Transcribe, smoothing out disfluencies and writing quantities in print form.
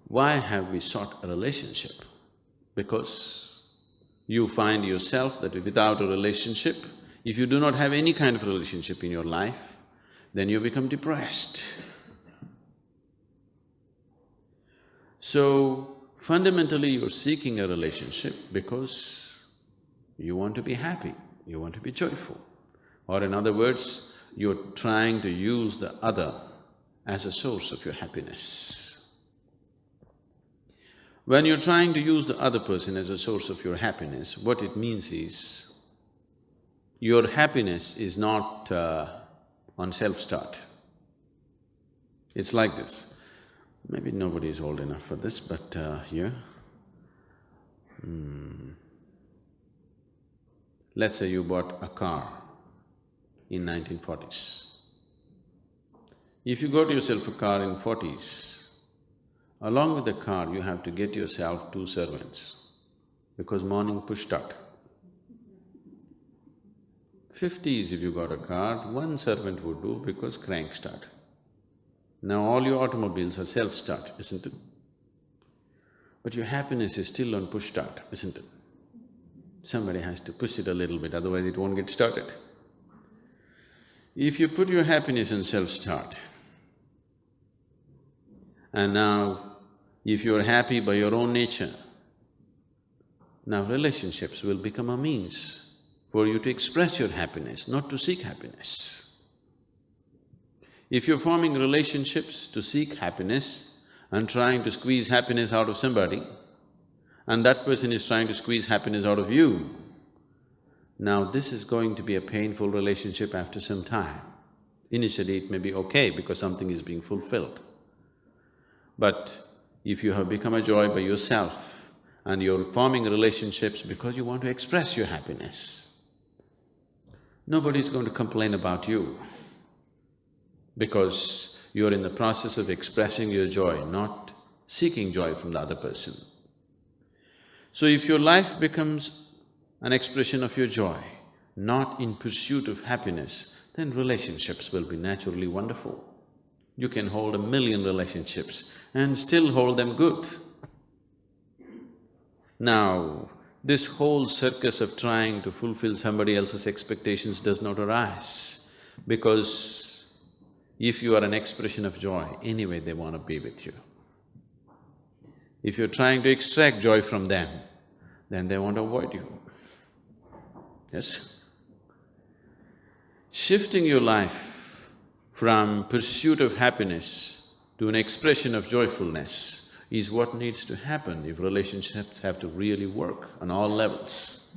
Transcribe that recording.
Why have we sought a relationship? Because you find yourself that without a relationship, if you do not have any kind of relationship in your life, then you become depressed. So, fundamentally you're seeking a relationship because you want to be happy, you want to be joyful. Or in other words, you're trying to use the other as a source of your happiness. When you're trying to use the other person as a source of your happiness, what it means is, your happiness is not on self-start. It's like this. Maybe nobody is old enough for this, but here… Let's say you bought a car in 1940s. If you got yourself a car in 40s, along with the car you have to get yourself 2 servants, because morning push start. 50s if you got a car, 1 servant would do because crank start. Now all your automobiles are self-start, isn't it? But your happiness is still on push start, isn't it? Somebody has to push it a little bit, otherwise it won't get started. If you put your happiness on self-start, and now if you're happy by your own nature, now relationships will become a means for you to express your happiness, not to seek happiness. If you're forming relationships to seek happiness and trying to squeeze happiness out of somebody, and that person is trying to squeeze happiness out of you, now this is going to be a painful relationship after some time. Initially it may be okay because something is being fulfilled. But if you have become a joy by yourself and you're forming relationships because you want to express your happiness, nobody's going to complain about you because you're in the process of expressing your joy, not seeking joy from the other person. So if your life becomes an expression of your joy, not in pursuit of happiness, then relationships will be naturally wonderful. You can hold 1,000,000 relationships and still hold them good. Now, this whole circus of trying to fulfill somebody else's expectations does not arise, because if you are an expression of joy, anyway they want to be with you. If you're trying to extract joy from them, then they want to avoid you. Yes? Shifting your life from pursuit of happiness to an expression of joyfulness is what needs to happen if relationships have to really work on all levels.